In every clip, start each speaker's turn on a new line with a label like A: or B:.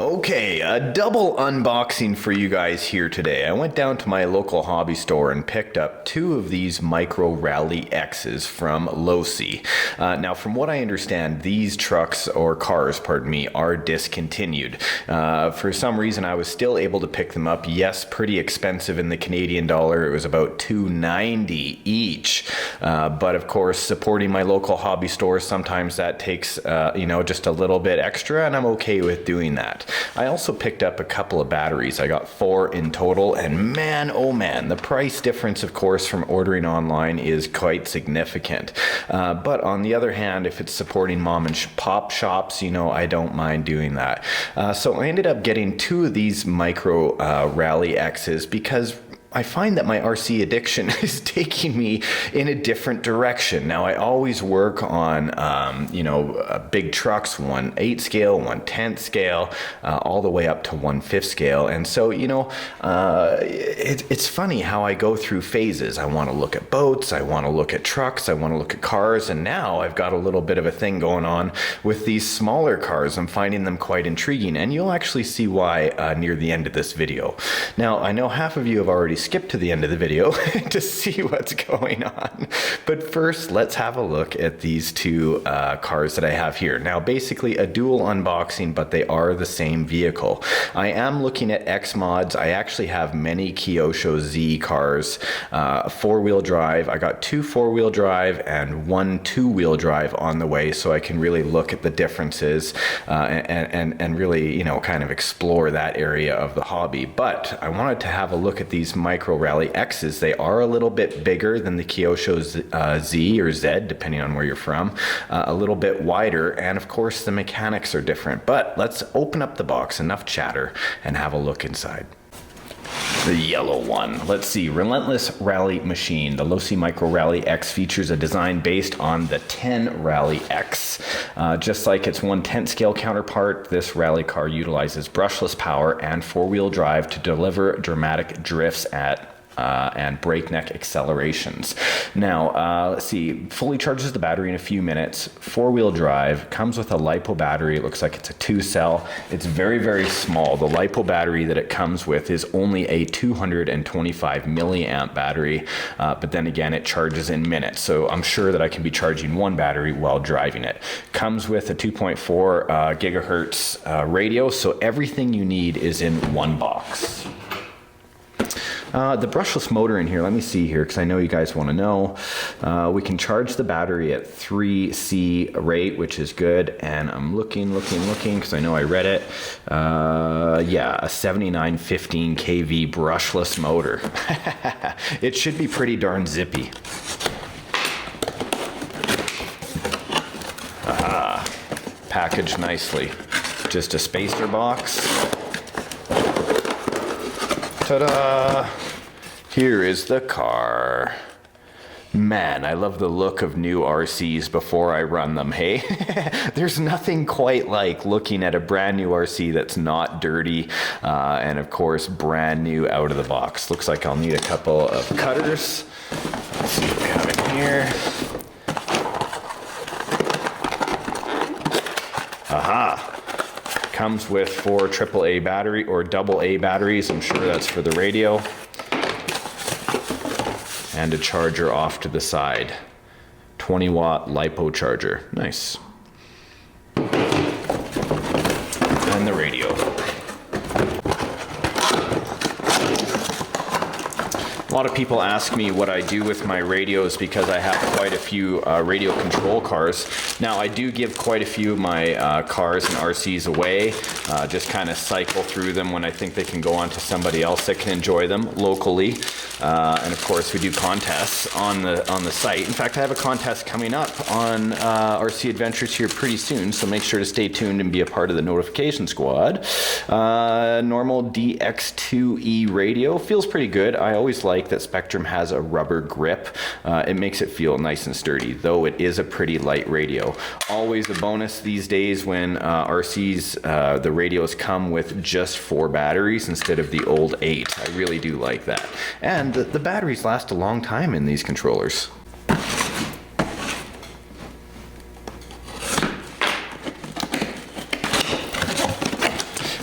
A: Okay, a double unboxing for you guys here today. I went down to my local hobby store and picked up two of these Micro Rally X's from Losi. Now, from what I understand, these trucks, or cars, pardon me, are discontinued. For some reason, I was still able to pick them up. Yes, pretty expensive in the Canadian dollar. It was about $2.90 each. But of course, supporting my local hobby store, sometimes that takes, just a little bit extra, and I'm okay with doing that. I also picked up a couple of batteries. I got 4 in total, and man, oh man, the price difference, of course, from ordering online is quite significant. But on the other hand, if it's supporting mom and pop shops, I don't mind doing that. So I ended up getting 2 of these Micro Rally X's because I find that my RC addiction is taking me in a different direction. Now, I always work on, big trucks, 1/8 scale, 1/10 scale, all the way up to 1/5 scale. And so, it's funny how I go through phases. I want to look at boats, I want to look at trucks, I want to look at cars, and now I've got a little bit of a thing going on with these smaller cars. I'm finding them quite intriguing, and you'll actually see why near the end of this video. Now, I know half of you have already skip to the end of the video to see what's going on. But first, let's have a look at these two cars that I have here. Now, basically a dual unboxing, but they are the same vehicle. I am looking at X mods. I actually have many Kyosho Z cars, 4-wheel drive. I got 2 4-wheel drive and 1 2-wheel drive on the way, so I can really look at the differences and really, kind of explore that area of the hobby. But I wanted to have a look at these Micro Rally X's. They are a little bit bigger than the Kyosho Z or Z, depending on where you're from, a little bit wider, and of course the mechanics are different. But let's open up the box, enough chatter, and have a look inside. The yellow one. Let's see. Relentless Rally Machine. The Losi Micro Rally X features a design based on the 10 Rally X. Just like its 1/10 scale counterpart, this rally car utilizes brushless power and 4-wheel drive to deliver dramatic drifts and breakneck accelerations. Now, let's see, fully charges the battery in a few minutes. 4-wheel drive, comes with a LiPo battery. It looks like it's a 2-cell. It's very, very small. The LiPo battery that it comes with is only a 225 milliamp battery, but then again, it charges in minutes. So I'm sure that I can be charging one battery while driving it. Comes with a 2.4 gigahertz radio, so everything you need is in one box. The brushless motor in here, let me see here, because I know you guys want to know. We can charge the battery at 3C rate, which is good. And I'm looking, because I know I read it. Yeah, a 7915 kV brushless motor. It should be pretty darn zippy. Aha, packaged nicely. Just a spacer box. Ta-da! Here is the car. Man, I love the look of new RCs before I run them, hey? There's nothing quite like looking at a brand new RC that's not dirty, and of course, brand new out of the box. Looks like I'll need a couple of cutters. Let's see what we have in here. Aha! Comes with 4 AAA battery or AA batteries. I'm sure that's for the radio. And a charger off to the side. 20-watt LiPo charger. Nice. And the radio. A lot of people ask me what I do with my radios because I have quite a few radio control cars. Now, I do give quite a few of my cars and RCs away, just kind of cycle through them when I think they can go on to somebody else that can enjoy them locally. And of course, we do contests on the site. In fact, I have a contest coming up on RC Adventures here pretty soon, so make sure to stay tuned and be a part of the notification squad. Normal DX2E radio feels pretty good. I always like that Spektrum has a rubber grip. It makes it feel nice and sturdy, though it is a pretty light radio. Always a bonus these days when RCs, the radios come with just 4 batteries instead of the old 8. I really do like that. And the batteries last a long time in these controllers.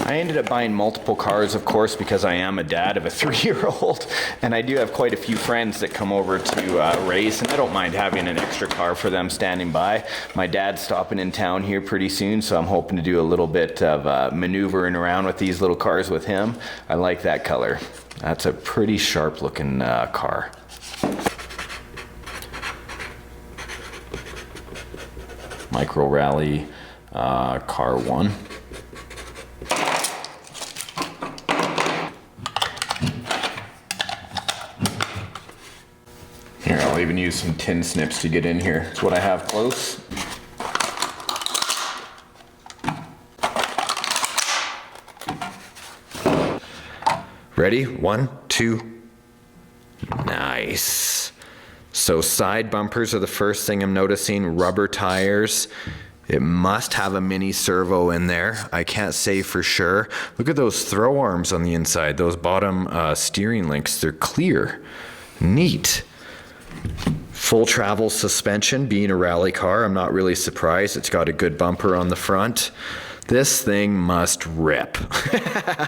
A: I ended up buying multiple cars, of course, because I am a dad of a 3-year-old, and I do have quite a few friends that come over to race, and I don't mind having an extra car for them standing by. My dad's stopping in town here pretty soon, so I'm hoping to do a little bit of maneuvering around with these little cars with him. I like that color. That's a pretty sharp looking car. Micro Rally Car 1. Here, I'll even use some tin snips to get in here. That's what I have close. Ready? 1, 2. Nice. So side bumpers are the first thing I'm noticing. Rubber tires. It must have a mini servo in there. I can't say for sure. Look at those throw arms on the inside. Those bottom steering links, they're clear. Neat. Full travel suspension. Being a rally car, I'm not really surprised. It's got a good bumper on the front. This thing must rip.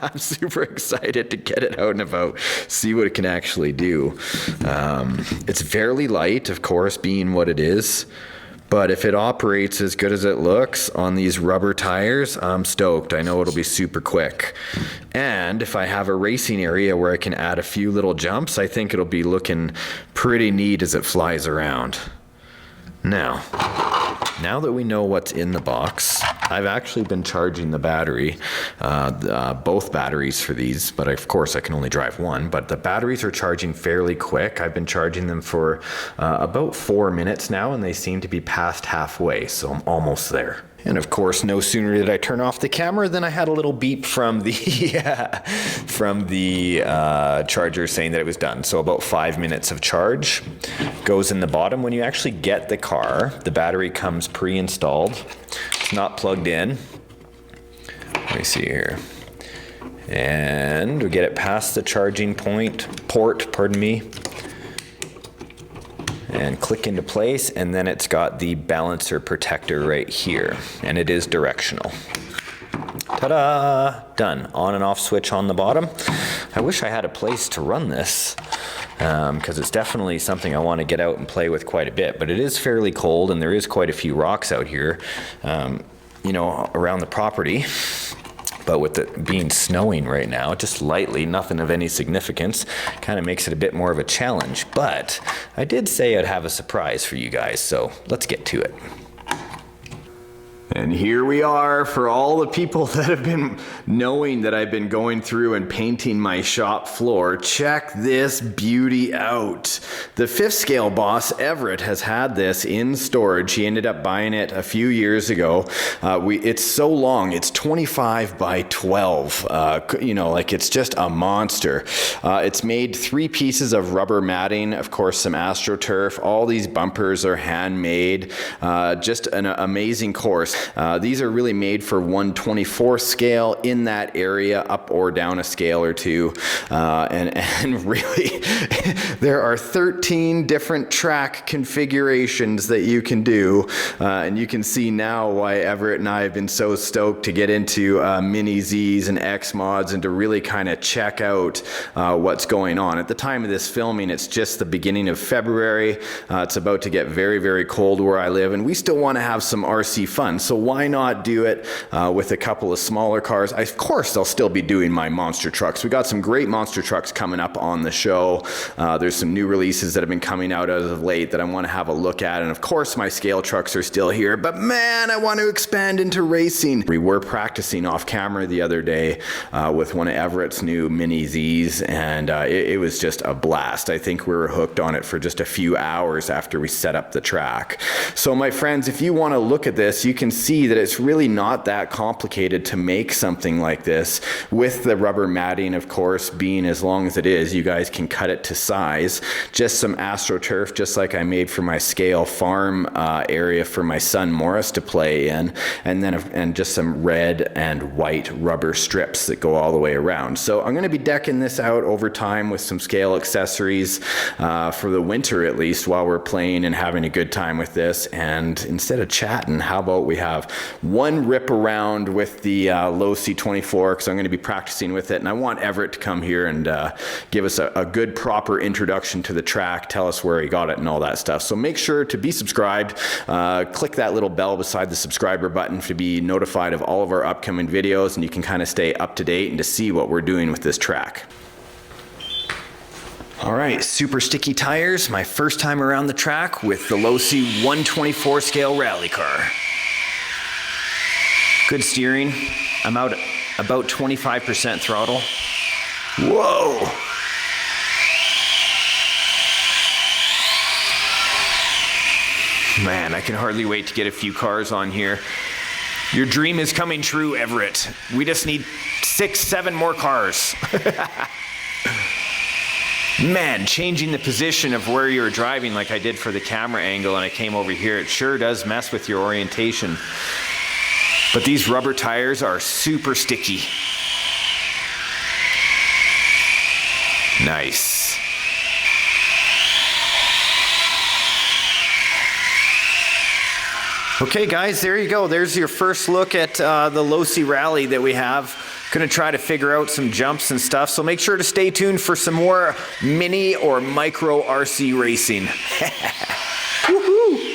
A: I'm super excited to get it out and about, see what it can actually do. It's fairly light, of course, being what it is. But if it operates as good as it looks on these rubber tires, I'm stoked. I know it'll be super quick. And if I have a racing area where I can add a few little jumps, I think it'll be looking pretty neat as it flies around. Now that we know what's in the box, I've actually been charging the battery, both batteries for these, but of course I can only drive one, but the batteries are charging fairly quick. I've been charging them for about 4 minutes now, and they seem to be past halfway, so I'm almost there. And of course, no sooner did I turn off the camera than I had a little beep from the charger saying that it was done. So about 5 minutes of charge goes in the bottom. When you actually get the car, the battery comes pre-installed. It's not plugged in. Let me see here. And we get it past the charging port, pardon me. And click into place, and then it's got the balancer protector right here, and it is directional. Ta-da! Done. On and off switch on the bottom. I wish I had a place to run this, because it's definitely something I want to get out and play with quite a bit, but it is fairly cold, and there is quite a few rocks out here, around the property. But with it being snowing right now, just lightly, nothing of any significance, kind of makes it a bit more of a challenge. But I did say I'd have a surprise for you guys, so let's get to it. And here we are for all the people that have been knowing that I've been going through and painting my shop floor. Check this beauty out. The 5th scale boss, Everett, has had this in storage. He ended up buying it a few years ago. It's so long, it's 25 by 12. It's just a monster. It's made 3 pieces of rubber matting, of course, some AstroTurf. All these bumpers are handmade. Just an amazing course. These are really made for 1/24 scale in that area, up or down a scale or two. And really, there are 13 different track configurations that you can do. And you can see now why Everett and I have been so stoked to get into Mini Zs and X mods and to really kind of check out what's going on. At the time of this filming, it's just the beginning of February. It's about to get very, very cold where I live, and we still want to have some RC fun. So why not do it with a couple of smaller cars? Of course, I'll still be doing my monster trucks. We got some great monster trucks coming up on the show. There's some new releases that have been coming out as of late that I want to have a look at. And of course, my scale trucks are still here. But man, I want to expand into racing. We were practicing off camera the other day with one of Everett's new Mini Zs, and it was just a blast. I think we were hooked on it for just a few hours after we set up the track. So my friends, if you want to look at this, you can see that it's really not that complicated to make something like this. With the rubber matting, of course, being as long as it is, you guys can cut it to size. Just some AstroTurf, just like I made for my scale farm area for my son Morris to play in, and just some red and white rubber strips that go all the way around. So I'm going to be decking this out over time with some scale accessories for the winter, at least, while we're playing and having a good time with this. And instead of chatting, how about we have have one rip around with the Losi 24 because I'm going to be practicing with it, and I want Everett to come here and give us a good proper introduction to the track, tell us where he got it and all that stuff. So make sure to be subscribed, click that little bell beside the subscriber button to be notified of all of our upcoming videos, and you can kind of stay up to date and to see what we're doing with this track. All right, super sticky tires, my first time around the track with the Losi 124 scale rally car. Good steering, I'm out about 25% throttle. Whoa! Man, I can hardly wait to get a few cars on here. Your dream is coming true, Everett. We just need 6, 7 more cars. Man, changing the position of where you're driving like I did for the camera angle and I came over here, it sure does mess with your orientation. But these rubber tires are super sticky. Nice. Okay guys, there you go. There's your first look at the Losi Rally that we have. Gonna try to figure out some jumps and stuff, so make sure to stay tuned for some more mini or micro RC racing. Woohoo!